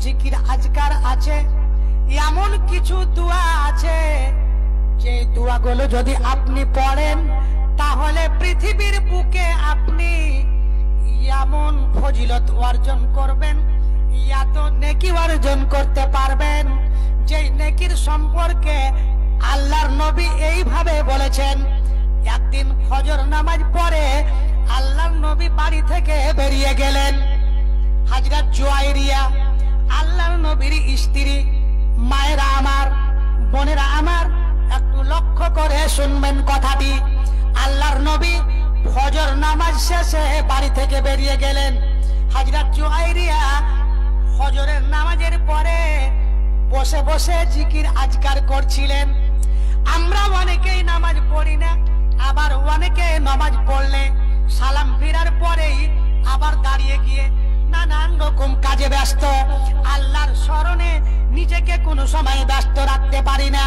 জিকির আজকার আছে, এমন কিছু দোয়া আছে যে দোয়াগুলো যদি আপনি পড়েন তাহলে পৃথিবীর বুকে আপনি এমন ফজিলত অর্জন করবেন, এত নেকি অর্জন করতে পারবেন যে নেকির সম্পর্কে আল্লাহর নবী এইভাবে বলেছেন। একদিন ফজর নামাজ পড়ে আল্লাহর নবী বাড়ি থেকে বেরিয়ে গেলেন। হযরত জুয়াইরিয়া আল্লাহর নবীর স্ত্রী। মায়েরা আমার, বোনেরা আমার, একটু লক্ষ্য করে শুনবেন কথাটি। আল্লাহর নবী ফজর নামাজ শেষে বাড়ি থেকে বেরিয়ে গেলেন। হযরত জুয়াইরিয়া ফজরের নামাজের পরে বসে বসে জিকির আজকার করছিলেন। আমরা অনেকেই নামাজ পড়ি না, আবার অনেকে নামাজ পড়লে সালাম ফিরার পরেই আবার দাঁড়িয়ে গিয়ে নানান রকম কাজে ব্যস্ত, আল্লাহর স্মরণে নিজেকে কোনো সময় ব্যস্ত রাখতে পারি না।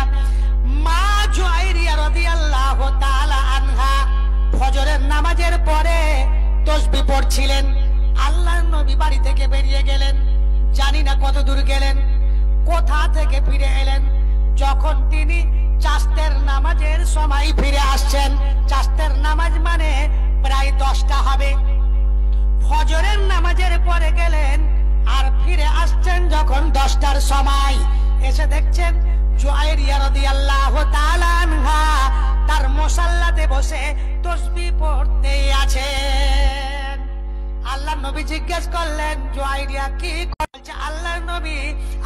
মা জুয়াইরিয়া রাদিয়াল্লাহু তাআলা আনহা ফজরের নামাজের পরে তাসবিহ পড়ছিলেন। আল্লাহর নবী বাড়ি থেকে বেরিয়ে গেলেন, জানি না কত দূর গেলেন, কোথা থেকে ফিরে এলেন। যখন তিনি চাস্তের নামাজের সময় ফিরে আসছেন, চাস্তের নামাজ মানে প্রায় 10টা হবে, ফজরের নামাজের পরে গেলেন আর ফিরে আসছেন যখন 10টার সময়, এসে দেখছেন জুয়াইরিয়া রাদিয়াল্লাহু তাআলা আনহা তার মুসাল্লাতে বসে তাসবিহ পড়তে আছেন। আল্লাহর নবী জিজ্ঞেস করলেন, জুয়াইরিয়া কি করছে? আল্লাহর নবী,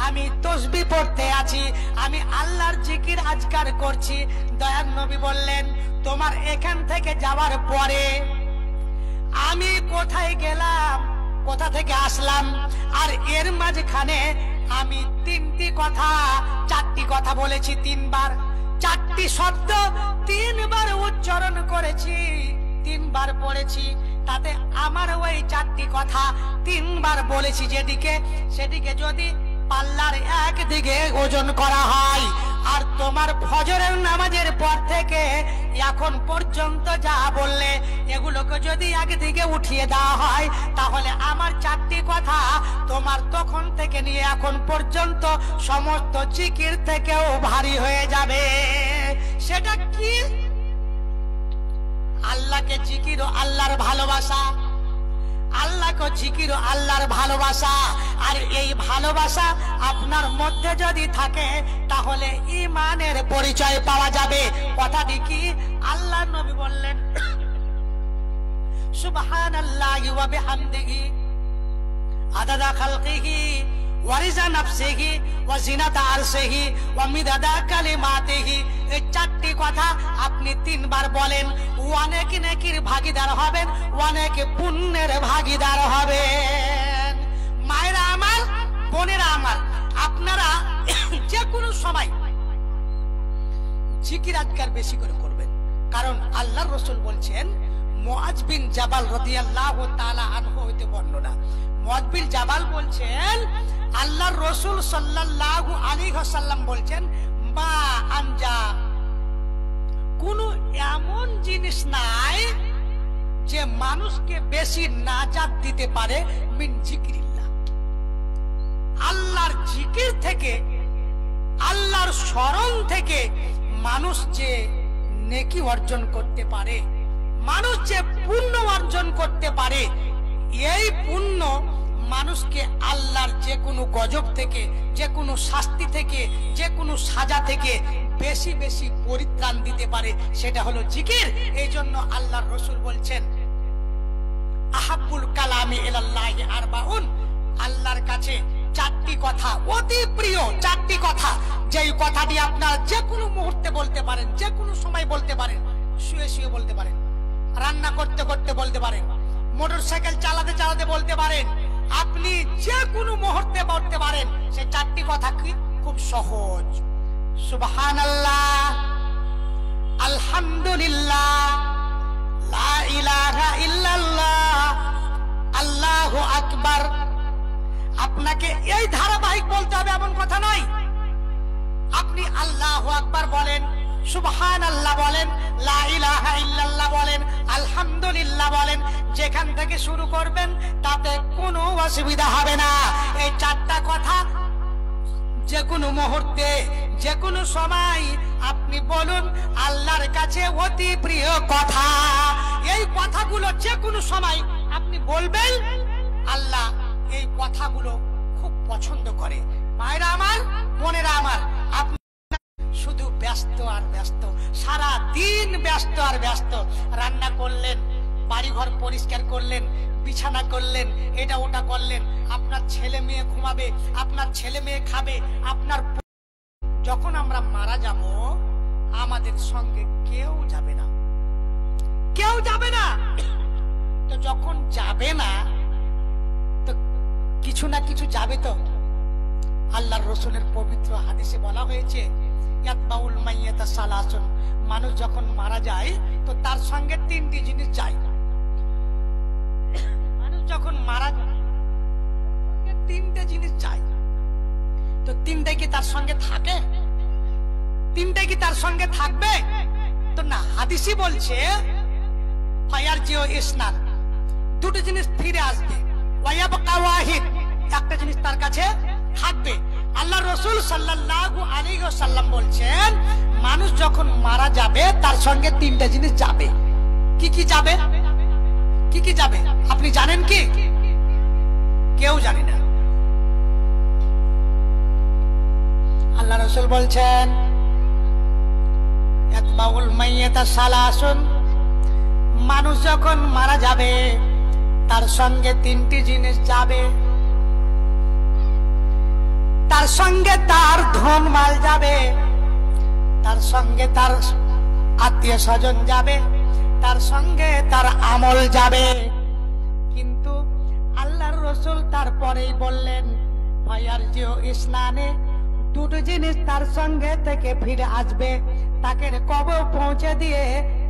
আমি তাসবিহ পড়তে আছি, আমি আল্লাহর জিকির আজকার করছি। দয়ার নবী বললেন, তোমার এখান থেকে যাওয়ার পরে আমি কোথায় গেলাম, কোথা থেকে আসলাম, আর এর মাঝখানে আমি 4টি কথা বলেছি, 3বার, 4টি শব্দ 3বার উচ্চারণ করেছি, 3বার পড়েছি। তাতে আমার ওই 4টি কথা 3বার বলেছি যেদিকে, সেদিকে যদি পাল্লার একদিকে ওজন করা হয়, আর তোমার ফজরের নামাজের পর থেকে এখন পর্যন্ত যা বললে এগুলোকে যদি একদিকে উঠিয়ে দেওয়া হয়, তাহলে আমার 4টি কথা তোমার তখন থেকে নিয়ে এখন পর্যন্ত সমস্ত জিকির থেকেও ভারী হয়ে যাবে। সেটা কি? আল্লাহকে জিকির ও আল্লাহর ভালোবাসা, আল্লাহকে জিকির ও আল্লাহর ভালোবাসা। আর এই ভালোবাসা আপনার মধ্যে যদি থাকে তাহলে ঈমানের পরিচয় পাওয়া যাবে। কথাটি কি? আল্লাহর নবী বললেন, সুবহানাল্লাহি ওয়া বিহামদিহি আদাদা খালকিহি ওয়া রিজা নাফসিহি ওয়া জিনাতা আরশিহি ওয়া মিদাদা কালিমাতিহি। এই 4টি কথা আপনি 3বার বলেন, অনেক নেকির ভাগীদার হবেন, অনেক পুণ্যের ভাগীদার হবেন। মায়েরা আমার, বোনেরা আমার, আপনারা যে কোনো সময় জিকির আজকার বেশি করে করবেন, কারণ আল্লাহর রাসূল বলছেন, মুআজ বিন জাবাল রাদিয়াল্লাহু তাআলা আনহু হইতে বর্ণনা, মুআজ বিন জাবাল বলছেন, আল্লাহর রাসূল সাল্লাল্লাহু আলাইহি ওয়াসাল্লাম বলছেন, মা আনজা, কোন এমন জিনিস নাই যে মানুষকে বেশি নাজাত দিতে পারে মিন জিকিরিল্লাহ, আল্লাহর জিকির থেকে, আল্লাহর স্মরণ থেকে মানুষ যে নেকি অর্জন করতে পারে, মানুষ যে পুণ্য অর্জন করতে পারে, এই পুণ্য মানুষকে আল্লাহর যে কোনো গজব থেকে, যে কোনো শাস্তি থেকে, যে কোনো সাজা থেকে বেশি বেশি পরিত্রাণ দিতে পারে, সেটা হলো জিকির। এই জন্য আল্লাহর রাসূল বলছেন, আহাব্বুল কালামি ইলাল্লাহি আরবাউন, আল্লাহর কাছে 4টি কথা অতি প্রিয়, 4টি কথা, যেই কথাটি আপনারা যে কোনো মুহূর্তে বলতে পারেন, যে কোনো সময় বলতে পারেন, শুয়ে শুয়ে বলতে পারেন, রান্না করতে করতে বলতে পারেন, মোটরসাইকেল চালাতে চালাতে বলতে পারেন, আপনি যে কোনো মুহূর্তে বলতে পারেন। সেই 4টি কথা কি? খুব সহজ। সুবহানাল্লাহ, আলহামদুলিল্লাহ, লা ইলাহা ইল্লাল্লাহ, আল্লাহু আকবার। আপনাকে এই ধারাবাহিক বলতে হবে এমন কথা নয়। আপনি আল্লাহু আকবার বলেন, সুবহানাল্লাহ বলেন, লা ইলাহা ইল্লাল্লাহ বলেন, আলহামদুলিল্লাহ বলেন, যেখান থেকে শুরু করবেন তাতে কোনো অসুবিধা হবে না। এই চারটা কথা যে কোনো মুহূর্তে, যে কোনো সময় আপনি বলুন, আল্লাহর কাছে অতি প্রিয় কথা। এই কথাগুলো যে কোনো সময় আপনি বলবেন, আল্লাহ এই কথাগুলো খুব পছন্দ করে। মায়েরা আমার, বোনেরা আমার, আপনি শুধু ব্যস্ত আর ব্যস্ত, সারা দিন ব্যস্ত আর ব্যস্ত। রান্না করলেন, বাড়িঘর পরিষ্কার করলেন, বিছানা করলেন, এটা ওটা করলেন, আপনার ছেলে মেয়ে ঘুমাবে, আপনার ছেলে মেয়ে খাবে, আপনার যখন আমরা মারা যাব আমাদের সঙ্গে কেউ যাবে না, কেউ যাবে না। তো যখন যাবে না তো কিছু না কিছু যাবে। তো আল্লাহর রাসূলের পবিত্র হাদিসে বলা হয়েছে, ইয়াতবাউল মাইয়াতা সালাসুন, মানুষ যখন মারা যায় তো তার সঙ্গে তিনটি জিনিস যায়। মানুষ যখন মারা যায় তিনটে জিনিস যায়। তো তিনটে কি তার সঙ্গে থাকে? তিনটে কি তার সঙ্গে থাকবে? তো না, হাদিসই বলছে ফায়ারজিউ ইসনান, দুটো জিনিস ফিরে আসবে, ওয়ায়াবকা ওয়াহিদ, একটা জিনিস তার কাছে থাকবে। আল্লাহর রাসূল সাল্লাল্লাহু আলাইহি ওয়াসাল্লাম বলছেন, মানুষ যখন মারা যাবে তার সঙ্গে তিনটা জিনিস যাবে। কি কি যাবে? কি কি যাবে আপনি জানেন কি? কেউ জানে না। আল্লাহ রাসূল বলছেন, ইয়াতবাউল মাইয়াতা সালাসুন, মানুষ যখন মারা যাবে তার সঙ্গে তিনটি জিনিস যাবে। তার সঙ্গে তার ধন মাল যাবে, তার সঙ্গে তার আত্মীয় স্বজন যাবে, তার সঙ্গে তার আমল যাবে। কিন্তু আল্লাহর রাসূল তারপরেই বললেন, ফায়ারজিউ ইসনানে, দুটো জিনিস তার সঙ্গে থেকে ফিরে আসবে। তাকে কবর পৌঁছে দিয়ে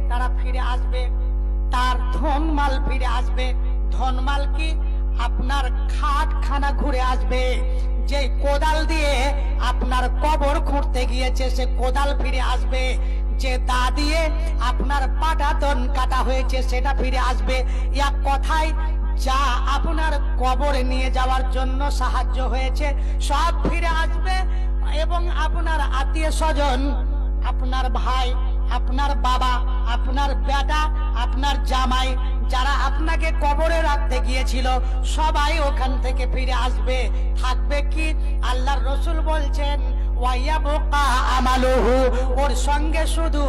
তারা ফিরে আসবে, তার ধন মাল ফিরে আসবে। ধন মাল কি? আপনার খাটখানা ঘুরে আসবে। যে কোদাল দিয়ে আপনার কবর খুঁড়তে গিয়েছে সে কোদাল ফিরে আসবে। যে দা দিয়ে আপনার পাটাতন কাটা হয়েছে সেটা ফিরে আসবে। এক কথায় যা আপনার কবরে নিয়ে যাওয়ার জন্য সাহায্য হয়েছে সব ফিরে আসবে। এবং আপনার আত্মীয় স্বজন, আপনার ভাই, আপনার বাবা, আপনার বেটা, আপনার জামাই, যারা আপনাকে কবরে রাখতে গিয়েছিল সবাই ওখান থেকে ফিরে আসবে। থাকবে কি? আল্লাহর রাসূল বলছেন, ওয়ায়াবকা আমালুহু, ওর সঙ্গে শুধু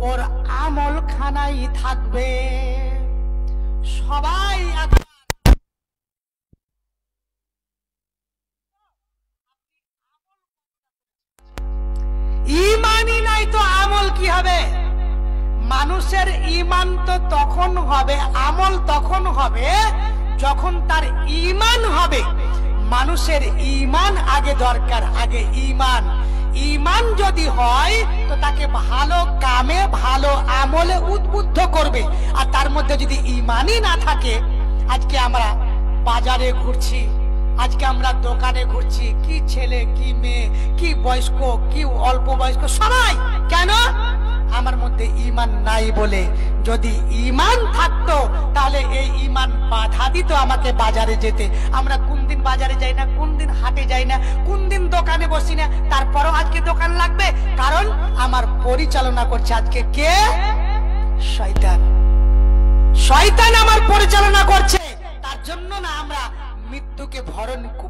ওর আমল খানাই থাকবে। সবাই ঈমানই নাই তো আমল কি হবে? মানুষের ঈমান তো তখন হবে, আমল তখন হবে যখন তার ঈমান হবে। মানুষের ঈমান আগে দরকার, আগে ঈমান। ঈমান যদি হয় তো তাকে ভালো কামে, ভালো আমলে উদ্বুদ্ধ করবে। আর তার মধ্যে যদি ঈমানই না থাকে, আজকে আমরা বাজারে ঘুরছি, আজকে আমরা দোকানে ঘুরছি, কি ছেলে, কি মেয়ে, কি বয়স্ক, কি অল্প বয়স্ক, সবাই কেন? আমার মধ্যে ঈমান নাই বলে। যদি ঈমান থাকতো তাহলে এই ঈমান বাধা দিত আমাকে বাজারে যেতে। আমরা কোন দিন বাজারে যাই না, কোন দিন হাটে যাই না, কোন দিন দোকানে বসি না, তারপরও আজকে দোকান লাগবে। কারণ আমার পরিচালনা করছে আজকে কে? শয়তান। শয়তান আমার পরিচালনা করছে। তার জন্য না আমরা মৃত্যুকে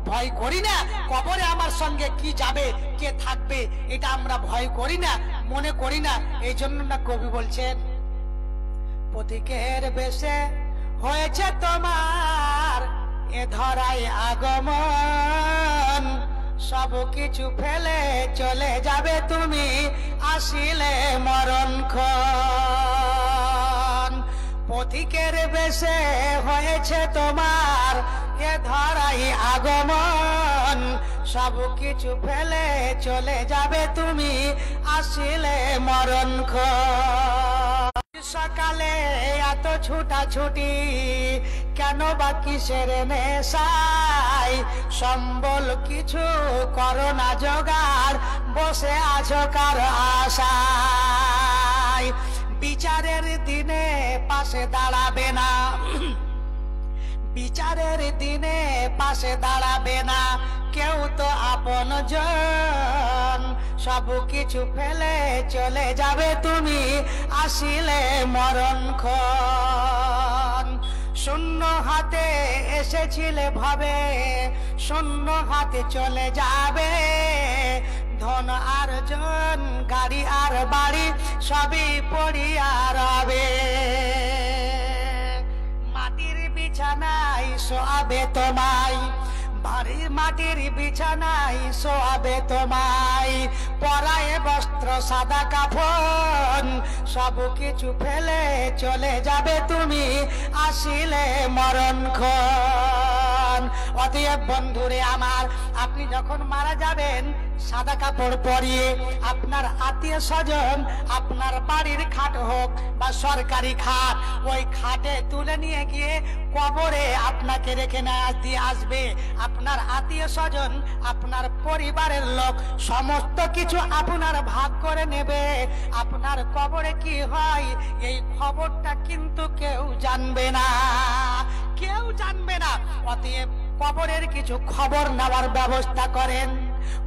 ভয় করি না। কবরে আমার সঙ্গে কি যাবে, কে থাকবে, এটা আমরা ভয় করি না, মনে করি না। এই জন্য না কবি বলছেন, পথিকের বেশে হয়েছে তোমার এ ধরায় আগমন, সব কিছু ফেলে চলে যাবে তুমি আসিলে মরণক্ষণ। পথিকের বেশে হয়েছে তোমার এ ধরাই আগমন, সব কিছু ফেলে চলে যাবে তুমি আসিলে মরণক্ষণ। সকালে এত ছুটাছুটি কেন বা কিসের নেশায়, নাই, সম্বল কিছু করো না জোগাড়, বসে আছো কার আশায়। বিচারের দিনে পাশে দাঁড়াবে না, বিচারের দিনে পাশে দাঁড়াবে না কেউ তো আপন জন, সব কিছু ফেলে চলে যাবে তুমি আসিলে মরণক্ষণ। শূন্য হাতে এসেছিলে ভাবে, শূন্য হাতে চলে যাবে, ধন আর জন গাড়ি আর বাড়ি সবই পড়িয়া রবে। মাটির বিছানায় শোয়াবে তোমায়, ভারী মাটির বিছানায় শোয়াবে তোমায়, পরায়ে বস্ত্র সাদা কাফন, সব কিছু ফেলে চলে যাবে তুমি আসিলে মরণক্ষণ। অতএব বন্ধুরে আমার, আপনি যখন মারা যাবেন সাদা কাপড় পরিয়ে আপনার আত্মীয় স্বজন আপনার বাড়ির খাট হোক বা সরকারি খাট, ওই খাটে তুলে নিয়ে গিয়ে কবরে আপনাকে রেখে দিয়ে আসবে। আপনার আত্মীয় স্বজন আপনার পরিবারের লোক সমস্ত কিছু আপনার ভাগ করে নেবে। আপনার কবরে কি হয় এই খবরটা কিন্তু কেউ জানবে না, কেউ জানবে না। অতএব কবরের কিছু খবর নেওয়ার ব্যবস্থা করেন,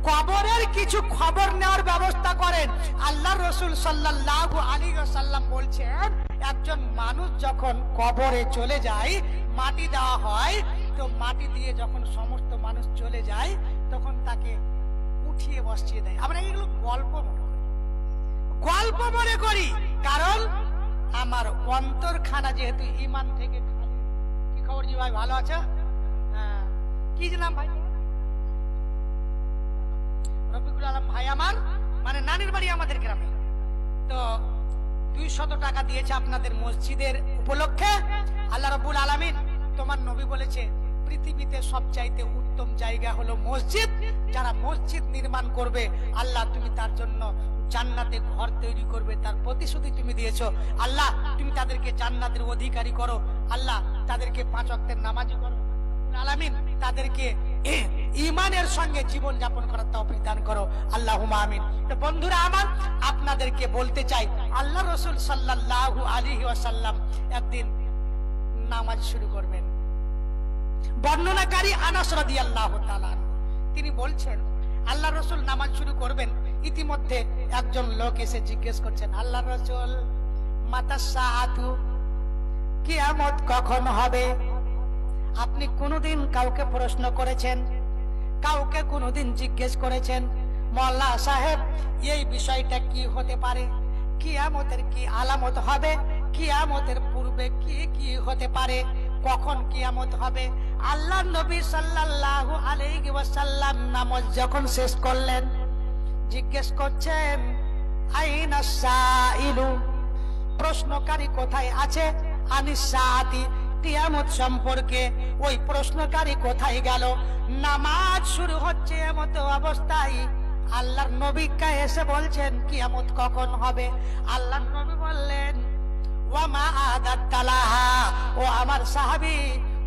কবরের কিছু খবর নেওয়ার ব্যবস্থা করেন। আল্লাহ রসুল সাল্লাল্লাহু আলাইহি ওয়াসাল্লাম বলছেন, একজন মানুষ যখন কবরে চলে যায় মাটি দেওয়া হয়, তো মাটি দিয়ে যখন সমস্ত মানুষ চলে যায় তখন তাকে উঠিয়ে বসিয়ে দেয়। আমরা এগুলো গল্প মনে করি, গল্প মনে করি, কারণ আমার অন্তরখানা যেহেতু ঈমান থেকে খালি। কি খবর জি ভাই, ভালো আছো? হ্যাঁ, কি নাম ভাই? রফিকুল আলম ভাই আমার, মানে নানির বাড়ি আমাদের গ্রামে। তো 200 টাকা দিয়েছে আপনাদের মসজিদের উপলক্ষে। আল্লাহ রাব্বুল আলামিন, তোমার নবী বলেছে পৃথিবীতে সবচাইতে উত্তম জায়গা হলো মসজিদ। যারা মসজিদ নির্মাণ করবে আল্লাহ তুমি তার জন্য জান্নাতে ঘর তৈরি করবে, তার প্রতিশ্রুতি তুমি দিয়েছো। আল্লাহ তুমি তাদেরকে জান্নাতের অধিকারী করো, আল্লাহ তাদেরকে 5 ওয়াক্তের নামাজি করো, আলামিন তাদেরকে ঈমানের সঙ্গে জীবন যাপন করার তৌফিক দান করো, আল্লাহুম্মা আমিন। তো বন্ধুরা আমার, আপনাদেরকে বলতে চাই, আল্লাহ রাসূল সাল্লাল্লাহু আলাইহি ওয়াসাল্লাম একদিন নামাজ শুরু করবেন। বর্ণনাকারী আনাস রাদিয়াল্লাহু তাআলা তিনি বলছেন, আল্লাহ রাসূল নামাজ শুরু করবেন, ইতিমধ্যে একজন লোক এসে জিজ্ঞেস করছেন, আল্লাহ রাসূল মাতাস সাআতু, কিয়ামত কখন হবে? আপনি কোনদিন কাউকে প্রশ্ন করেছেন, কাউকে কোনদিন জিজ্ঞেস করেছেন, মোল্লা সাহেব এই বিষয়টা কি হতে পারে? কিয়ামতের কি আলামত হবে? কিয়ামতের পূর্বে কি কি হতে পারে? কখন কিয়ামত হবে? আল্লাহর নবী সাল্লাল্লাহু আলাইহি ওয়াসাল্লাম নামাজ যখন শেষ করলেন, জিজ্ঞেস করছেন, আইনা সাইলু, প্রশ্নকারী কোথায় আছে? আনিস সাআতি, কিয়ামত সম্পর্কে ওই প্রশ্নকারী কোথায় গেল? নামাজ শুরু হচ্ছে এমত অবস্থায় আল্লাহর নবী এসে বলছেন কিয়ামত কখন হবে? আল্লাহর নবী বললেন, ওয়া মা আদাতালাহা, ও আমার সাহাবী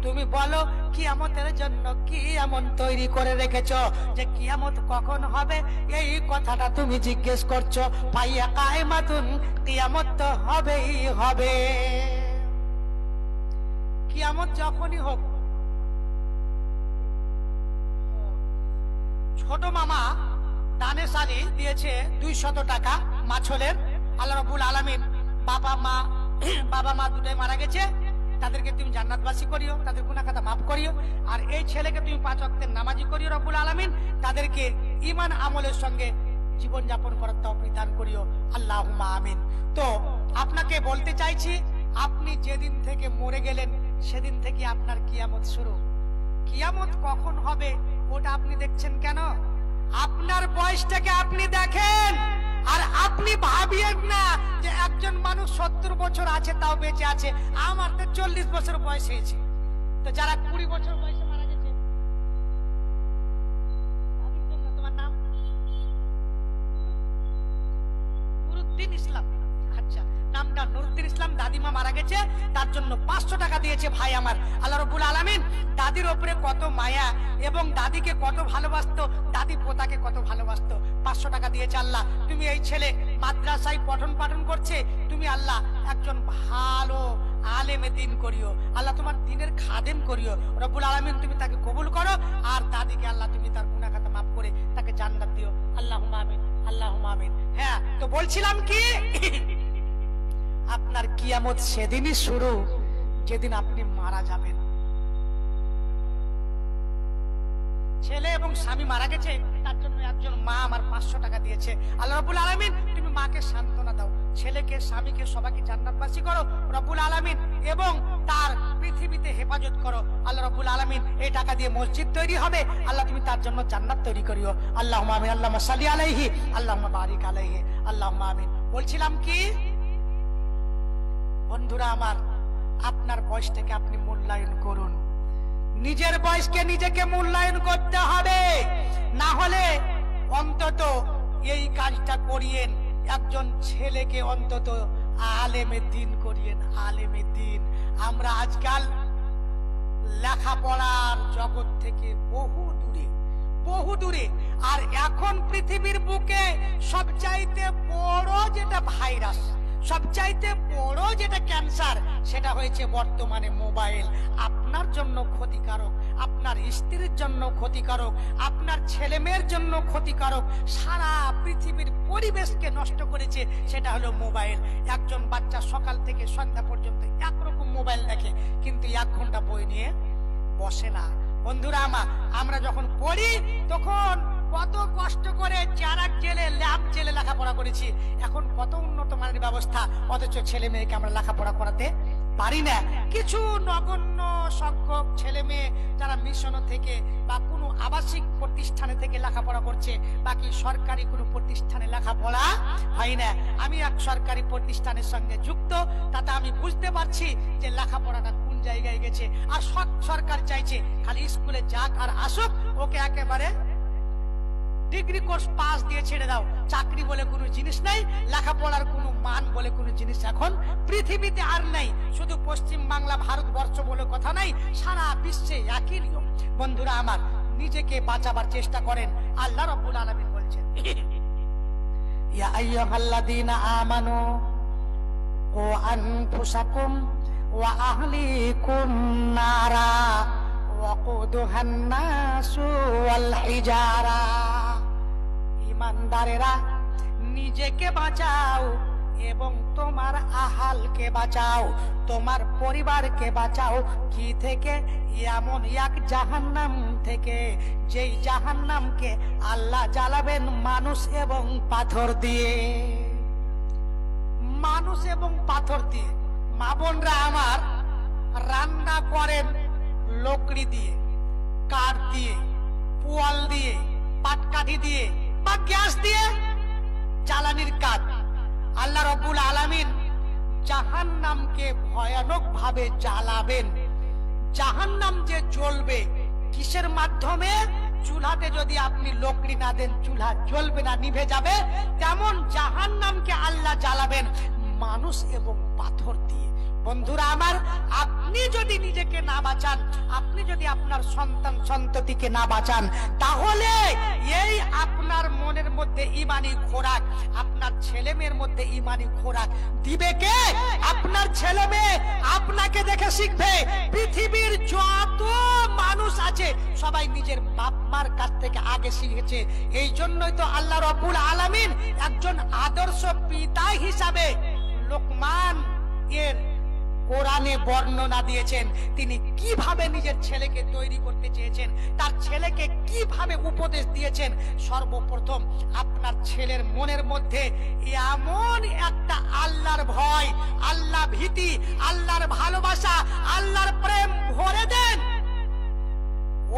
তুমি বলো কিয়ামতের জন্য কি এমন তৈরি করে রেখেছো যে কিয়ামত কখন হবে এই কথাটা তুমি জিজ্ঞেস করছো? পাইয়া কায়মাতুন, কিয়ামত তো হবেই হবে। কিয়ামত যখনই হোক। ছোট মামা দানেশ আলী দিয়েছে 200 টাকা মাছলের। আল্লাহ রাব্বুল আলামিন বাবা মা দুটাই মারা গেছে, তাদেরকে তুমি জান্নাতবাসী করিও, তাদের গুনাহ খাতা মাফ করিও। আর এই ছেলেকে তুমি 5 ওয়াক্তের নামাজি করিও রব্বুল আলামিন, তাদেরকে ঈমান আমলের সঙ্গে জীবন যাপন করার তৌফিক দান করিও, আল্লাহুম্মা আমিন। তো আপনাকে বলতে চাইছি, আপনি যেদিন থেকে মরে গেলেন সেদিন থেকে আপনার কিয়ামত শুরু। কিয়ামত কখন হবে ওটা আপনি দেখছেন কেন? আপনার বয়সটাকে আপনি দেখেন, আর আপনি ভাবিয়েন না যে একজন মানুষ 70 বছর আছে তাও বেঁচে আছে, আমার তো 40 বছর বয়স হয়েছে। তো যারা 20 বছর বয়সে মারা গেছে তাদের জন্য, তোমার নাম নুরুদ্দিন ইসলাম, আচ্ছা নাম ডাক্তার নুরুদ্দিন ইসলাম দাদিমা মারা গেছে, তার জন্য 500 টাকা দিয়েছে ভাই আমার। আল্লাহ রাব্বুল আলামিন দাদির উপরে কত মায়া এবং দাদিকে কত ভালোবাসতো, দাদি পোতাকে কত ভালোবাসতো। 500 টাকা দিয়েছে আল্লাহ। তুমি এই ছেলে মাদ্রাসায় পঠন পাঠন করছে, তুমি আল্লাহ একজন ভালো আলেমে দিন করিও, আল্লাহ তোমার দিনের খাদেম করিও রব্বুল আলামিন, তুমি তাকে কবুল করো। আর দাদিকে আল্লাহ তুমি তার গুনাহ খাতা মাফ করে তাকে জান্নাত দিও, আল্লাহুম্মা আমিন, আল্লাহুম্মা আমিন। হ্যাঁ, তো বলছিলাম কি, আপনার কিয়ামত সেদিনই শুরু যেদিন আপনি মারা যাবেন। ছেলে এবং স্বামী মারা গেছে, তার জন্য একজন মা আমার 500 টাকা দিয়েছে। আল্লাহ রাব্বুল আলামিন তুমি মাকে সান্ত্বনা দাও, ছেলেকে স্বামীকে সবাইকে জান্নাতবাসী করো রব্বুল আলামিন, এবং তার পৃথিবীতে হেফাজত করো আল্লাহ রাব্বুল আলামিন। এই টাকা দিয়ে মসজিদ তৈরি হবে, আল্লাহ তুমি তার জন্য জান্নাত তৈরি করিও, আল্লাহুম্মা আমিন, আল্লাহুম্মা সাল্লি আলাইহি, আল্লাহুম্মা বারিক আলাইহি, আল্লাহুম্মা আমিন। বলছিলাম কি বন্ধুরা আমার, আপনার বয়সটাকে আপনি মূল্যায়ন করুন, নিজের বয়সকে নিজেকে মূল্যায়ন করতে হবে। না হলে অন্তত এই কাজটা করিয়েন, একজন ছেলেকে অন্তত আলেমে দিন করিয়েন, আলেমে দিন। আমরা আজকাল লেখাপড়ার জগৎ থেকে বহু দূরে, আর এখন পৃথিবীর বুকে সবচাইতে বড় যেটা ভাইরাস, সবচাইতে বড় যেটা ক্যান্সার, সেটা হয়েছে বর্তমানে মোবাইল। আপনার জন্য ক্ষতিকারক, আপনার স্ত্রীর জন্য ক্ষতিকারক, আপনার ছেলে মেয়ের জন্য ক্ষতিকারক, সারা পৃথিবীর পরিবেশকে নষ্ট করেছে, সেটা হলো মোবাইল। একজন বাচ্চা সকাল থেকে সন্ধ্যা পর্যন্ত একরকম মোবাইল দেখে, কিন্তু 1 ঘন্টা বই নিয়ে বসে না। বন্ধুরা আমার, আমরা যখন পড়ি তখন কত কষ্ট করে চারাক জেলে ল্যাব জেলে লেখাপড়া করেছি, এখন কত উন্নত মানের ব্যবস্থা, অথচ ছেলে মেয়েকে আমরা লেখাপড়া করাতে পারি না। কিছু নগণ্য সংখ্যক ছেলে মেয়ে যারা মিশন থেকে বা কোনো আবাসিক প্রতিষ্ঠানে থেকে লেখাপড়া করছে, বাকি সরকারি কোনো প্রতিষ্ঠানে লেখাপড়া হয় না। আমি এক সরকারি প্রতিষ্ঠানের সঙ্গে যুক্ত, তাতে আমি বুঝতে পারছি যে লেখাপড়াটা কোন জায়গায় গেছে। আর সরকার চাইছে খালি স্কুলে যাক আর আসুক, ওকে একেবারে ডিগ্রি কোর্স পাস দিয়ে ছেড়ে দাও। চাকরি বলে কোনো জিনিস নাই, লেখাপড়ার কোনো মান বলে কোনো জিনিস এখন পৃথিবীতে আর নাই। শুধু পশ্চিম বাংলা ভারতবর্ষ বলে কথা নাই, সারা বিশ্বে একই নিয়ম। বন্ধুরা আমার, নিজেকে বাঁচাবার চেষ্টা করেন। আল্লাহ রাব্বুল আলামিন বলছেন, ইয়া আইয়ুহাল্লাযীনা আমানু ও আনফুসাকুম ওয়া আহলিকুম নারা ওয়াকুদুহান নাসু ওয়াল হিজারা। ঈমানদারেরা, নিজেকে বাঁচাও এবং তোমার আহালকে বাঁচাও, তোমার পরিবারকে বাঁচাও। কি থেকে? এমন এক জাহান্নাম থেকে, যেই জাহান্নামকে আল্লাহ জ্বালাবেন মানুষ এবং পাথর দিয়ে। মানুষ এবং পাথর দিয়ে। মা বোনরা আমার, রান্না করেন লকড়ি দিয়ে, কাঠ দিয়ে, পোয়াল দিয়ে, পাটকাঠি দিয়ে বা গ্যাস দিয়ে, জ্বালানির কাঠ। আল্লাহ রাব্বুল আলামিন জাহান্নামকে ভয়ানক ভাবে জ্বালাবেন। জাহান্নাম যে জ্বলবে কিসের মাধ্যমে? চুলাতে যদি আপনি লকড়ি না দেন, চুলা জ্বলবে না, নিভে যাবে। তেমন জাহান্নামকে আল্লাহ জ্বালাবেন মানুষ এবং পাথর দিয়ে। বন্ধুরা আমার, আপনি যদি নিজেকে না বাঁচান, আপনি যদি আপনার সন্তান সন্ততিকে না বাঁচান, তাহলে এই আপনার মনের মধ্যে ঈমানি খোরাক, আপনার ছেলে মেয়ের মধ্যে ঈমানি খোরাক দিবে কে? আপনার ছেলে মেয়ে আপনাকে দেখে শিখবে। পৃথিবীর যত মানুষ আছে সবাই নিজের বাপ মার কাছ থেকে আগে শিখেছে। এই জন্যই তো আল্লাহ রাব্বুল আলামিন একজন আদর্শ পিতা হিসাবে লোকমান এর কোরআনে বর্ণনা দিয়েছেন। তিনি কিভাবে নিজের ছেলেকে তৈরি করতে চেয়েছেন, তার ছেলেকে কিভাবে উপদেশ দিয়েছেন। সর্বপ্রথম আপনার ছেলের মনের মধ্যে এমন একটা আল্লাহর ভয়, আল্লাহ ভীতি, আল্লাহর ভালোবাসা, আল্লাহর প্রেম ভরে দেন।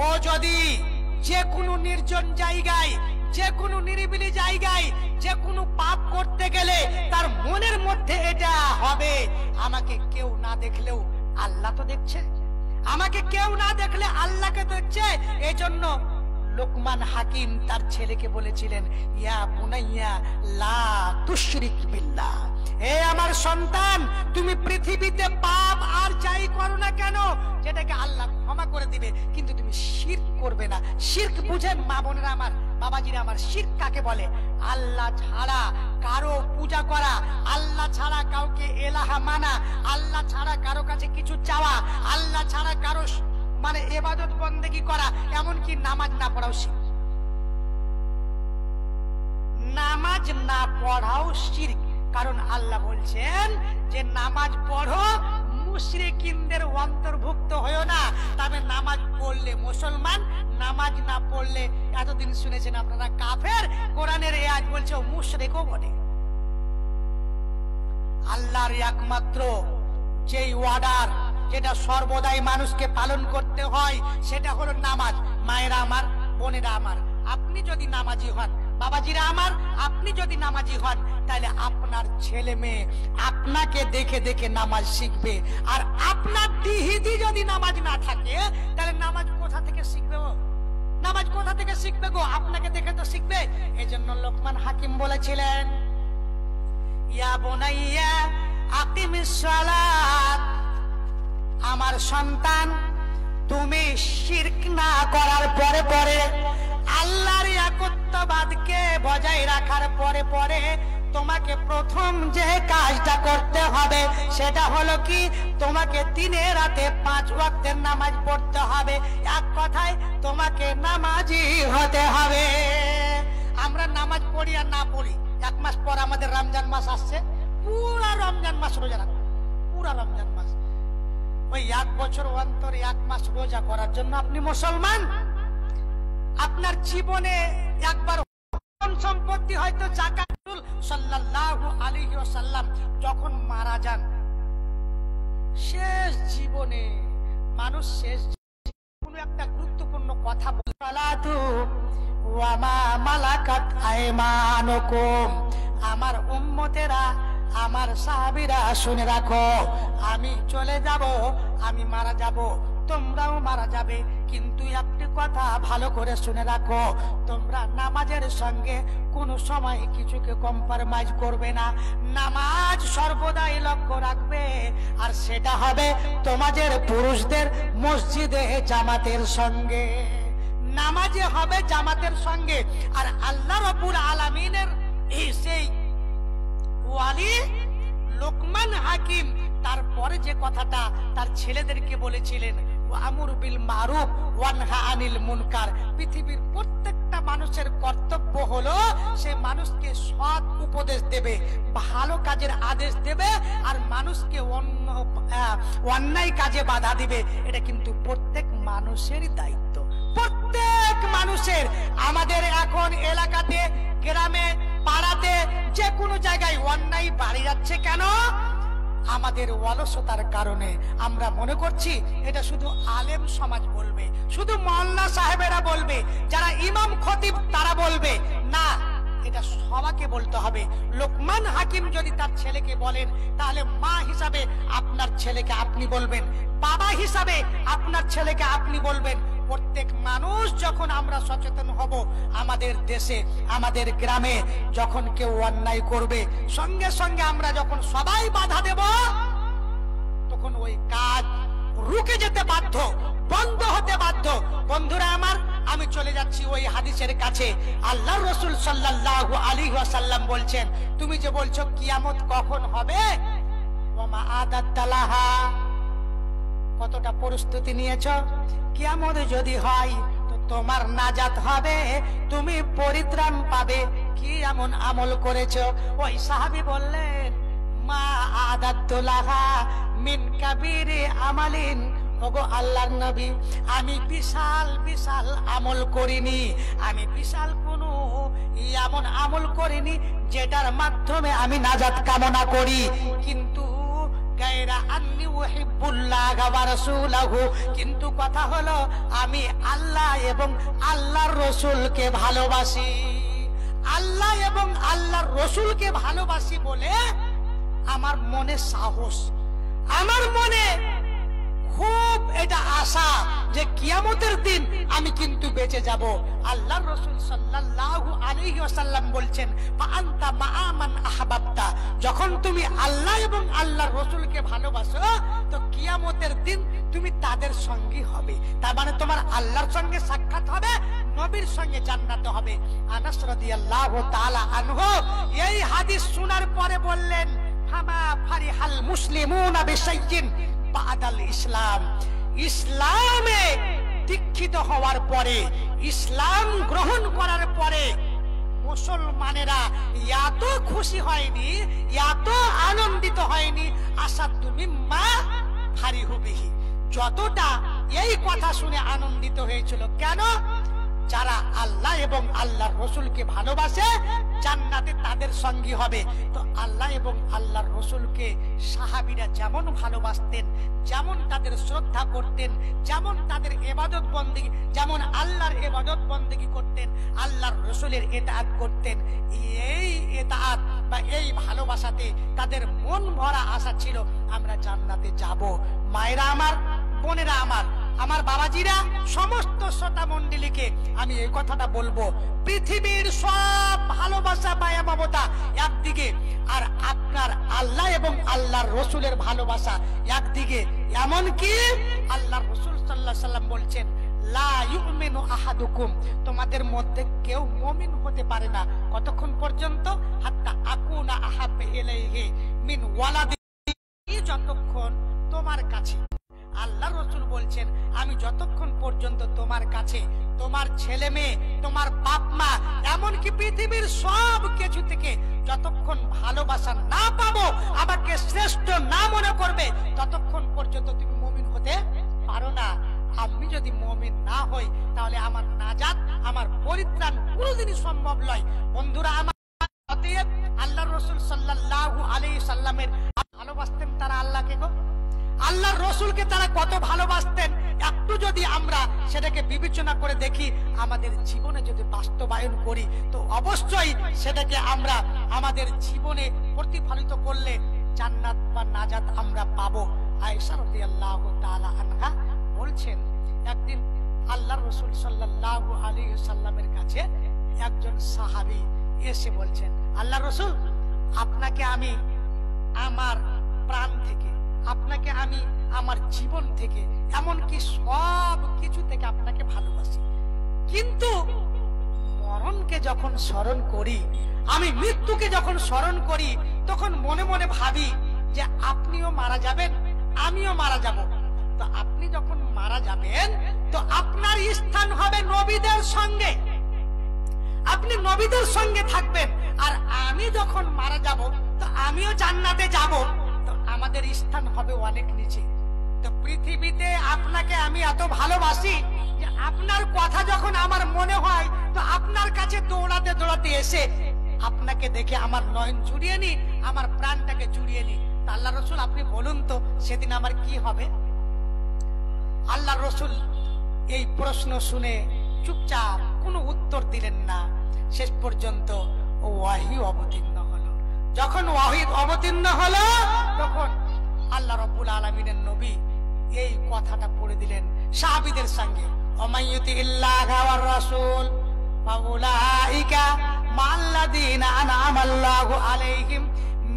ও যদি যে কোনো নির্জন জায়গায়, যে কোনো নিরিবিলি জায়গায়, যে কোনো পাপ করতে গেলে তার মনের মধ্যে এটা হবে, আমাকে কেউ না দেখলেও আল্লাহ তো দেখছে, আমাকে কেউ না দেখলে আল্লাহকে দেখছে। এই জন্য লোকমান হাকিম তার ছেলেকে বলেছিলেন, ইয়া বুনাইয়া লা তুশরিক বিল্লাহ, হে আমার সন্তান, তুমি পৃথিবীতে পাপ আর যাই করো না কেন যেটাকে আল্লাহ ক্ষমা করে দিবে, কিন্তু তুমি শিরক করবে না। শিরক বুঝেন মা বোনেরা আমার, বাবাজিরা আমার? শিরক কাকে বলে? আল্লাহ ছাড়া কারো পূজা করা, আল্লাহ ছাড়া কাউকে এলাহা মানা, আল্লাহ ছাড়া কারো কাছে কিছু চাওয়া, আল্লাহ ছাড়া কারো মানে ইবাদত বন্দেগী করা, এমনকি নামাজ না পড়াও শিরক। নামাজ না পড়াও শিরক, কারণ আল্লাহ বলছেন যে নামাজ পড়ো, মুশরিকিনদের অন্তর্ভুক্ত হয়ো না। তবে নামাজ পড়লে মুসলমান, নামাজ না পড়লে এতদিন শুনেছেন আপনারা কাফের, কোরআনের এই আয়াত বলছে মুশরিকও বটে। আল্লাহর একমাত্র যেই অর্ডার, যেটা সর্বদাই মানুষকে পালন করতে হয়, সেটা হলো নামাজ। মায়েরা আমার, বোনেরা আমার, আপনি যদি নামাজি হন, বাবাজিরা আমার, আপনি যদি নামাজি হন, তাহলে আপনার ছেলে মেয়ে আপনাকে দেখে দেখে নামাজ শিখবে। আর আপনার দিহিদি যদি নামাজ না থাকে, তাহলে নামাজ কোথা থেকে শিখবে? নামাজ কোথা থেকে শিখবে গো? আপনাকে দেখে তো শিখবে। এজন্য লোকমান হাকিম বলেছিলেন, ইয়া বুনাইয়া আকিমিস সালাত, আমার সন্তান, তুমি শিরক না করার পরে পরে, আল্লাহর একত্ববাদকে বজায় রাখার পরে পরে তোমাকে প্রথম যে কাজটা করতে হবে সেটা হলো কি? তোমাকে দিনে রাতে 5 ওয়াক্তের নামাজ পড়তে হবে। এক কথায় তোমাকে নামাজি হতে হবে। আমরা নামাজ পড়ি আর না পড়ি, 1 মাস পর আমাদের রমজান মাস আসছে, পুরা রমজান মাস রোজা রাখবো, পুরা রমজান মাস। ওই 1 বছর অন্তর 1 মাস রোজা করার জন্য আপনি মুসলমান? আপনার জীবনে একবার সম্পত্তি হয়তো জাকাতুল সাল্লাল্লাহু আলাইহি ওয়াসাল্লাম যখন মারা যান, শেষ জীবনে মানুষ শেষ কোনো একটা গুরুত্বপূর্ণ কথা বলে, সালাতু ওয়া মা মালাকাত আইমানুকুম, আমার উম্মতেরা, আমার সাহাবীরা শুনে রাখো, আমি চলে যাব, আমি মারা যাব, তোমরাও মারা যাবে, কিন্তু একটি কথা ভালো করে শুনে রাখো, তোমরা নামাজের সঙ্গে কোনো সময় কিছুকে কম্প্রোমাইজ করবে না। নামাজ সর্বদাই লক্ষ্য রাখবে, আর সেটা হবে তোমাদের পুরুষদের মসজিদে জামাতের সঙ্গে, নামাজে হবে জামাতের সঙ্গে। আর আল্লাহ রাব্বুল আলামিনের এই সেই ওয়ালি লোকমান হাকিম তারপরে যে কথাটা তার ছেলেদেরকে বলেছিলেন, ওয়ামুর বিল মারুফ ওয়ানহা আনিল মুনকার, পৃথিবীর প্রত্যেকটা মানুষের কর্তব্য হলো সে মানুষকে সৎ উপদেশ দেবে, ভালো কাজের আদেশ দেবে, আর মানুষকে অন্যায় কাজে বাধা দিবে। এটা কিন্তু প্রত্যেক মানুষেরই দায়িত্ব, প্রত্যেক মানুষের। আমাদের এখন এলাকাতে, গ্রামে, পাড়াতে, যে কোনো জায়গায় অন্যায় বাড়ি যাচ্ছে কেন? আমাদের অলসতার কারণে। আমরা মনে করছি এটা শুধু আলেম সমাজ বলবে, শুধু মোল্লা সাহেবেরা বলবে, যারা ইমাম খতিব তারা বলবে না, এটা সবাইকে বলতে হবে। লোকমান হাকিম যদি তার ছেলেকে বলেন, তাহলে মা হিসাবে আপনার ছেলেকে আপনি বলবেন, বাবা হিসাবে আপনার ছেলেকে আপনি বলবেন। প্রত্যেক মানুষ যখন আমরা সচেতন হব, আমাদের দেশে, আমাদের গ্রামে যখন কেউ অন্যায় করবে, সঙ্গে সঙ্গে আমরা যখন সবাই বাধা দেব, তখন ওই কাজ রুকে যেতে বাধ্য, বন্ধ হতে বাধ্য। বন্ধুরা আমার, আমি চলে যাচ্ছি ওই হাদিসের কাছে। আল্লাহর রাসূল সাল্লাল্লাহু আলাইহি ওয়াসাল্লাম বলছেন, তুমি যে বলছো কিয়ামত কখন হবে, ওমা আদাতালাহা, কতটা প্রস্তুতি নিয়েছো? কিয়ামত যদি হয় তো তোমার নাজাত হবে, তুমি পরিত্রাণ পাবে। কি এমন আমল করেছো? ওই সাহাবী বললেন, মা আদাতুলাহা মিন কাবীরি আমালিন, ওগো আল্লাহর নবী, আমি বিশাল বিশাল আমল করিনি, আমি বিশাল কোনো এমন আমল করিনি যেটার মাধ্যমে আমি নাজাত কামনা করি, কিন্তু গায়রা আন্নী উহিব্বুল্লাহ ওয়া রাসূলাহু, কিন্তু কথা হলো আমি আল্লাহ এবং আল্লাহর রাসূলকে ভালোবাসি। আল্লাহ এবং আল্লাহর রাসূলকে ভালোবাসি বলে আমার মনে সাহস, আমার মনে খুব এটা আশা যে কিয়ামতের দিন আমি কিন্তু বেঁচে যাব। আল্লাহর রাসূল সাল্লাল্লাহু আলাইহি ওয়াসাল্লাম বলছেন, ফা আনতা মা'a মান আহবাবতা, যখন তুমি আল্লাহ এবং আল্লাহর রাসূলকে ভালোবাসো তো কিয়ামতের দিন তুমি তাদের সঙ্গী হবে। তার মানে তোমার আল্লাহর সঙ্গে সাক্ষাৎ হবে, নবীর সঙ্গে জান্নাতে হবে। আনাস রাদিয়াল্লাহু তাআলা আনহু এই হাদিস শোনার পরে বললেন, ফামা ফারিহাল মুসলিমুনা বিশাইইন বাদাল ইসলাম, ইসলামে দীক্ষিত হওয়ার পরে, ইসলাম গ্রহণ করার পরে মুসলমানেরা এত খুশি হয়নি, এত আনন্দিত হয়নি, আসাদু মিম্মা ফারিহু বিহি, যতটা এই কথা শুনে আনন্দিত হয়েছিল। কেন? যারা আল্লাহ এবং আল্লাহর রাসূলকে ভালোবাসে জান্নাতে তাদের সঙ্গী হবে। তো আল্লাহ এবং আল্লাহর রাসূলকে সাহাবীরা যেমন ভালোবাসতেন, যেমন তাদের শ্রদ্ধা করতেন, যেমন তাদের ইবাদত বন্দেগী, যেমন আল্লাহর ইবাদত বন্দেগী করতেন, আল্লাহর রাসূলের ইতাআত করতেন, এই ইতাআত বা এই ভালোবাসাতে তাদের মন ভরা আশা ছিল আমরা জান্নাতে যাব। মায়েরা আমার, বোনেরা আমার, আমার বাবাজিরা, সমস্ত শ্রোতা মণ্ডলীকে আমি এই কথাটা বলবো, পৃথিবীর সব ভালোবাসা মায়া মমতা একদিকে, আর আপনার আল্লাহ এবং আল্লাহর রাসূলের ভালোবাসা একদিকে। এমনকি আল্লাহর রাসূল সাল্লাল্লাহু আলাইহি সাল্লাম বলছেন, লা ইউমিনু আহাদুকুম, তোমাদের মধ্যে কেউ মুমিন হতে পারে না কতক্ষণ পর্যন্ত, হাত্তা আকুনা আহাব্বা ইলাইহি মিন ওয়ালাদিহি, যতক্ষণ তোমার কাছে, আল্লাহ রাসূল বলছেন আমি যতক্ষণ পর্যন্ত তোমার কাছে তোমার ছেলে মেয়ে, তোমার বাপ মা, এমনকি পৃথিবীর সব কিছু থেকে যতক্ষণ ভালোবাসা না পাবো, আমাকে শ্রেষ্ঠ না মনে করবে, ততক্ষণ পর্যন্ত তুমি মুমিন হতে পারো না। আমি যদি মুমিন না হই তাহলে আমার নাজাত, আমার পরিত্রাণ কোনোদিনই সম্ভব নয়। বন্ধুরা আমার, অতএব আল্লাহর রাসূল সাল্লাল্লাহু আলাইহি সাল্লামের ভালোবাসতেন তারা আল্লাহকে গো, আল্লাহর রাসূলকে তারা কত ভালোবাসতেন, একটু যদি আমরা সেটাকে বিবেচনা করে দেখি, আমাদের জীবনে যদি বাস্তবায়ন করি তো অবশ্যই সেটাকে আমরা আমাদের জীবনে প্রতিফলিত করলে জান্নাত বা নাজাত আমরা পাবো। আয়েশা রাদিয়াল্লাহু তাআলা আনহা বলছেন, একদিন আল্লাহর রাসূল সাল্লাল্লাহু আলাইহি সাল্লামের কাছে একজন সাহাবী এসে বলছেন, আল্লাহর রাসূল, আপনাকে আমি আমার প্রাণ থেকে, আপনাকে আমি আমার জীবন থেকে, এমনকি সব কিছু থেকে আপনাকে ভালোবাসি, কিন্তু মরণকে যখন স্মরণ করি, আমি মৃত্যুকে যখন স্মরণ করি, তখন মনে মনে ভাবি যে আপনিও মারা যাবেন, আমিও মারা যাব। তো আপনি যখন মারা যাবেন তো আপনার স্থান হবে নবীদের সঙ্গে, আপনি নবীদের সঙ্গে থাকবেন, আর আমি যখন মারা যাব তো আমিও জান্নাতে যাব, তো আমাদের স্থান হবে অনেক নিচে। তো পৃথিবীতে আপনাকে আমি এত ভালোবাসি যে আপনার কথা যখন আমার মনে হয় তো আপনার কাছে দৌড়াতে দৌড়াতে এসে আপনাকে দেখে আমার নয়ন জুড়িয়ে নি, আমার প্রাণটাকে জুড়িয়ে নি। আল্লাহ রাসূল, আপনি বলুন তো সেদিন আমার কি হবে? আল্লাহ রাসূল এই প্রশ্ন শুনে চুপচাপ, কোনো উত্তর দিলেন না। শেষ পর্যন্ত ওয়াহী অবতীর্ণ হলো। যখন ওয়াহী অবতীর্ণ হলো তখন আল্লাহ রাব্বুল আলামিনের নবী এই কথাটা পড়ে দিলেন সাহাবীদের সঙ্গে, ওমাইয়ুতিল্লাহা ওয়ার রাসূল ফাউলাইকা মাল্লাযীনা আনআমাল্লাহু আলাইহিম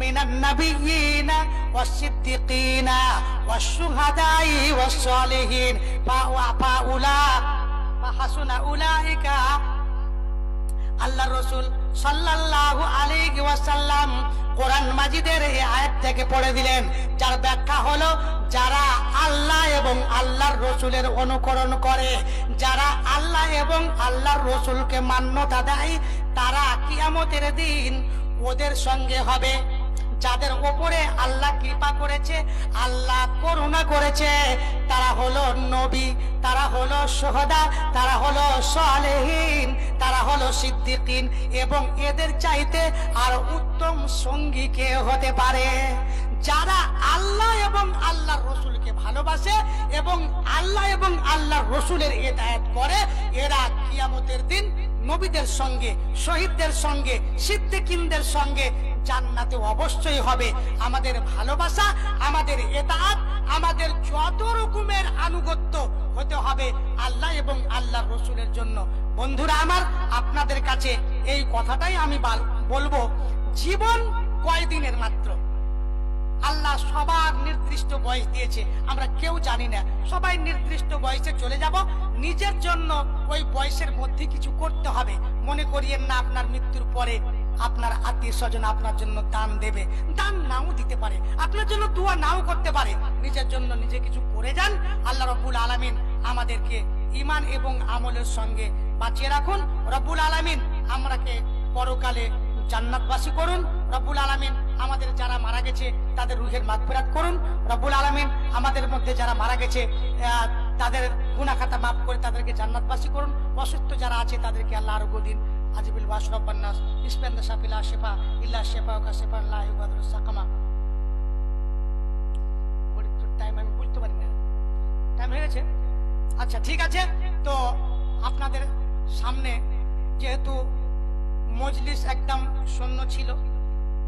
মিনান নাবিয়্যিনা ওয়াস-সিদ্দীকিনা ওয়াশ-শুহাদাই ওয়াস-সালিহিন ফাহাসুনা উলাইকা। আল্লাহ রাসূল সাল্লাল্লাহু আলাইহি ওয়াসাল্লাম কোরআন মাজিদের এই আয়াত থেকে পড়ে দিলেন, যার ব্যাখ্যা হলো যারা আল্লাহ এবং আল্লাহর রাসূলের অনুকরণ করে, যারা আল্লাহ এবং আল্লাহর রাসূলকে মান্যতা দেয়, তারা কিয়ামতের দিন ওদের সঙ্গে হবে। যাদের উপরে আল্লাহ কৃপা করেছে, আল্লাহ করুণা করেছে, তারা হলো নবী, তারা হলো শুহাদা, তারা হলো সালেহীন, তারা হলো সিদ্দিকিন, এবং এদের চাইতে আর উত্তম সঙ্গী কে হতে পারে? যারা আল্লাহ এবং আল্লাহর রাসূলকে ভালোবাসে এবং আল্লাহ এবং আল্লাহর রাসূলের ইতাআত করে, এরা কিয়ামতের দিন নবীদের সঙ্গে, শহীদদের সঙ্গে, সিদ্দিকিনদের সঙ্গে জান্নাতে অবশ্যই হবে। আমাদের ভালোবাসা, আমাদের ইতাআত, আমাদের যত রকমের আনুগত্য হতে হবে আল্লাহ এবং আল্লাহর রসুলের জন্য। বন্ধুরা আমার, আপনাদের কাছে এই কথাটাই আমি বলবো, জীবন কয়দিনের মাত্র। আল্লাহ সবার নির্দিষ্ট বয়স দিয়েছে, আমরা কেউ জানি না। সবাই নির্দিষ্ট বয়সে চলে যাব, নিজের জন্য ওই বয়সের মধ্যে কিছু করতে হবে। মনে করিয়েন না আপনার মৃত্যুর পরে আপনার আত্মীয় স্বজন আপনার জন্য দান দেবে, দান নাও দিতে পারে, আপনার জন্য দোয়া নাও করতে পারে। নিজের জন্য নিজে কিছু করে যান। আল্লাহ রব্বুল আলামিন আমাদেরকে ঈমান এবং আমলের সঙ্গে বাঁচিয়ে রাখুন। রব্বুল আলামিন আমরাকে পরকালে জান্নাতবাসী করুন। রব্বুল আলামিন আমাদের যারা মারা গেছে তাদের রুহের মাগফিরাত করুন। রব্বুল আলামিন আমাদের মধ্যে যারা মারা গেছে তাদের গুনাহ খাতা মাফ করে তাদেরকে জান্নাতবাসী করুন। অসুস্থ যারা আছে তাদেরকে আল্লাহ আরোগ্য দিন। আজিবিল ওয়াস রব্বান নাস ইসপেন্দা শাফিলা শেফা ইল্লা শেফা কা শেফা লা ইউগাদিরু সাকামা। টাইম আমি বুঝতে পারি না, টাইম হয়ে গেছে। আচ্ছা ঠিক আছে, তো আপনাদের সামনে যেহেতু মজলিস একদম শূন্য ছিল,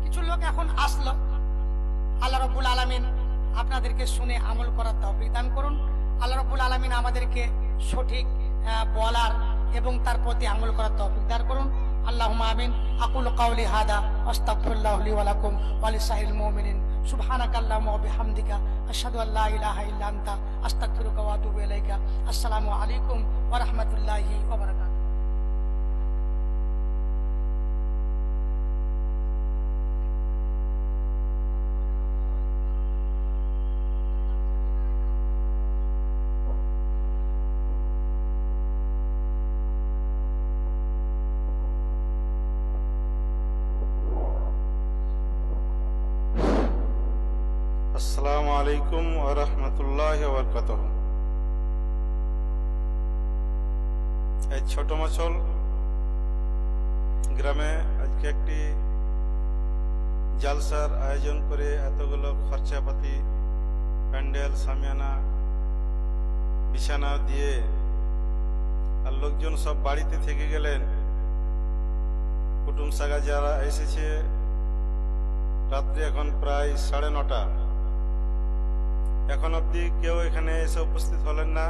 কিছু লোক এখন আসলো। আল্লাহ রাব্বুল আলামিন আপনাদেরকে শুনে আমল করার তৌফিক দান করুন। আল্লাহ রাব্বুল আলামিন আমাদেরকে সঠিক বলার এবং তার প্রতি আমল করার তৌফিক দান করুন। আল্লাহুম্মা আমিন। আকুলু কাওলি হাদা আস্তাগফিরুল্লাহ লি ওয়া লাকুম ওয়া লিসাইরিল মুমিনিন। সুবহানাকা আল্লাহুম্মা ওয়া বিহামদিকা আশহাদু আল্লা ইলাহা ইল্লা আনতা আস্তাগফিরুকা ওয়া আতুবু ইলাইকা। আসসালামু আলাইকুম ওয়া রাহমাতুল্লাহি ওয়া বারাকাতুহু। আসসালামু আলাইকুম ওয়া রাহমাতুল্লাহি ওয়া বারাকাতুহু। এই ছোট মাছল গ্রামে আজকে একটি জালসার আয়োজন করে এতগুলো খরচাপাতি, প্যান্ডেল, সামিয়ানা, বিছানা দিয়ে আর লোকজন সব বাড়িতে থেকে গেলেন। কুটুম সাগা যারা এসেছে, রাত্রি এখন প্রায় 9:30। এখন অবধি কেউ এখানে এসে উপস্থিত হলেন না।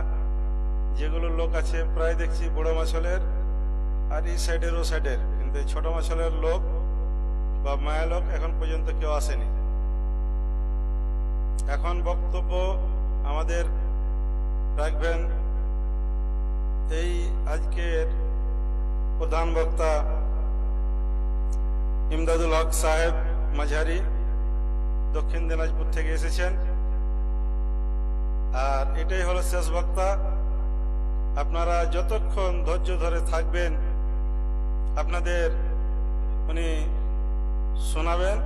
যেগুলো লোক আছে প্রায় দেখছি বড় মাছলের আর এই সাইডের ও সাইডের, কিন্তু ছোট মাছলের লোক বা মায়া লোক এখন পর্যন্ত কেউ আসেনি। এখন বক্তব্য আমাদের রাখবেন এই আজকের প্রধান বক্তা ইমদাদুল হক সাহেব মাঝারি, দক্ষিণ দিনাজপুর থেকে এসেছেন। আর এটাই হলো শেষ বক্তা। আপনারা যতক্ষণ ধৈর্য ধরে থাকবেন আপনাদের উনি শোনাবেন,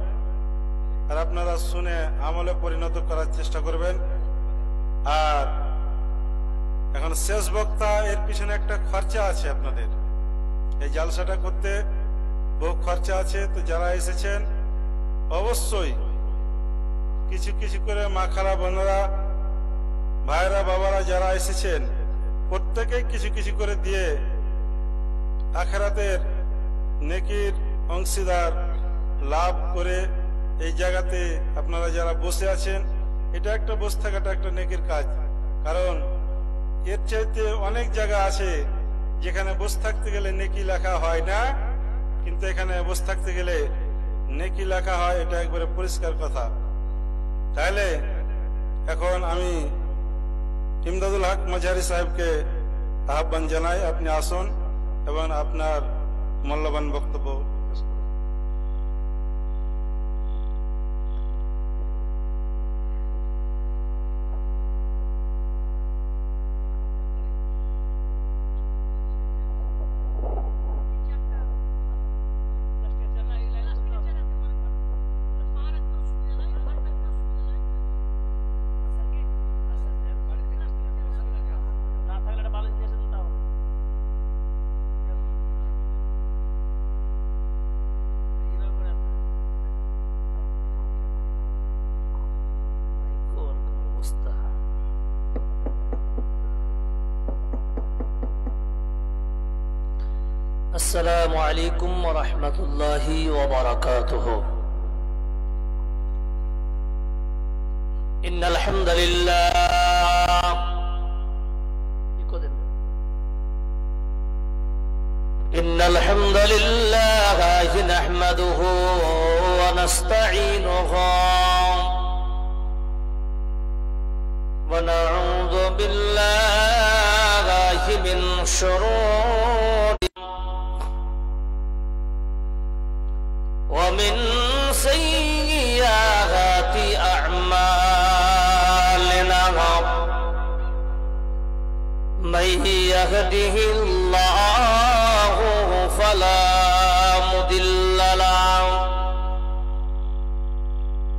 আর আপনারা শুনে আমলে পরিণত করার চেষ্টা করবেন। আর এখন শেষ বক্তা, এর পিছনে একটা খরচা আছে আপনাদের। এই জালসাটা করতে বহু খরচা আছে। তো যারা এসেছেন অবশ্যই কিছু কিছু করে মা খালা বোনেরা, ভাইরা, বাবারা যারা এসেছেন প্রত্যেকেই কিছু কিছু করে দিয়ে আখিরাতের নেকির অংশীদার লাভ করে এই জায়গাতে আপনারা যারা বসে আছেন, এটা একটা বসে থাকাটা একটা নেকির কাজ। কারণ এর চাইতে অনেক জায়গা আছে যেখানে বসে থাকতে গেলে নেকি লেখা হয় না, কিন্তু এখানে বসে থাকতে গেলে নেকি লেখা হয়, এটা একবারে পরিষ্কার কথা। তাহলে এখন আমি ইমদাদুল হক মাঝারি সাহেবকে আহ্বান জানাই, আপনি আসুন এবং আপনার মূল্যবান বক্তব্য। السلام عليكم ورحمة الله وبركاته. إن إن الحمد لله نحمده ونستعينه ونعوذ بالله من شرور ومن سيئات أعمالنا من يهده الله فلا مضل له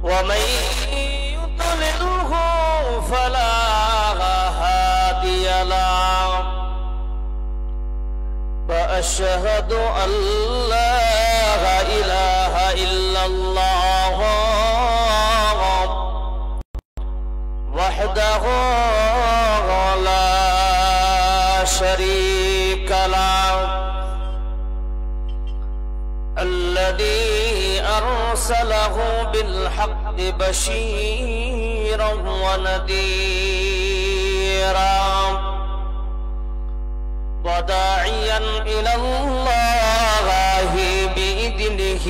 ومن يضلله فلا هادي له وأشهد أن لا إله إلا الله وحده لا شريك له الذي أرسله بالحق بشيرا ونذيرا وداعيا إلى الله بإذنه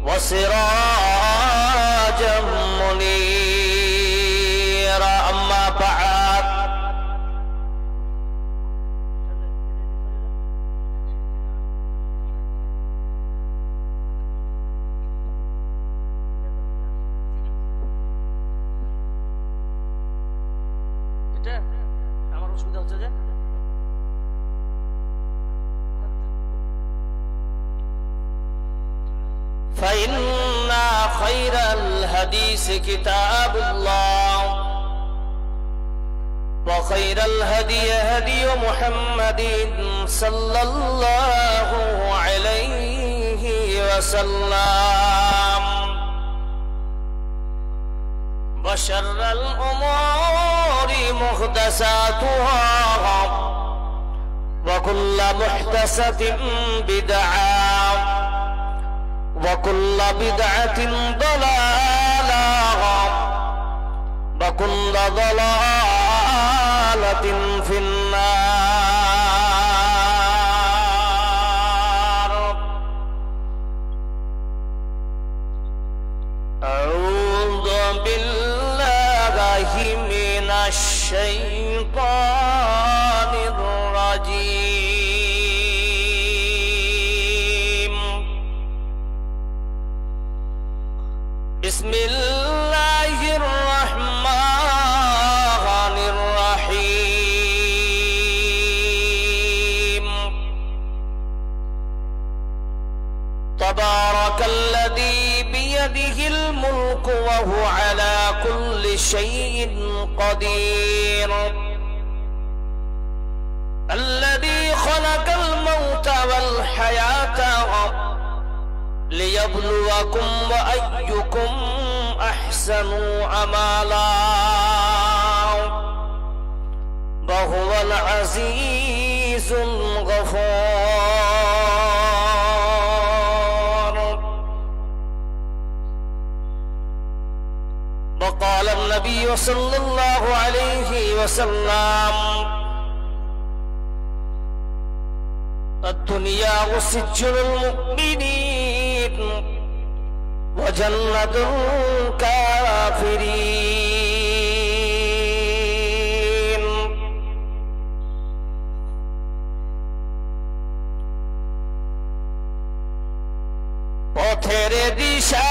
وسراجا منيرا أما بعد فإن خير الحديث كتاب الله وخير الهدي هدي محمد صلى الله عليه وسلم وشر الأمور محدثاتها وكل محدثة بدعة وكل بدعة ضلالة وكل ضلالة في النار أعوذ بالله من الشيطان الرجيم بسم الله الرحمن الرحيم تبارك الذي بيده الملك وهو على كل شيء قدير الذي خلق الموت والحياة ليبلوكم وأيكم أحسن عملا وهو العزيز الغفور وقال النبي صلى الله عليه وسلم الدنيا سجن المؤمنين وجنة الكافرين পথের দিশা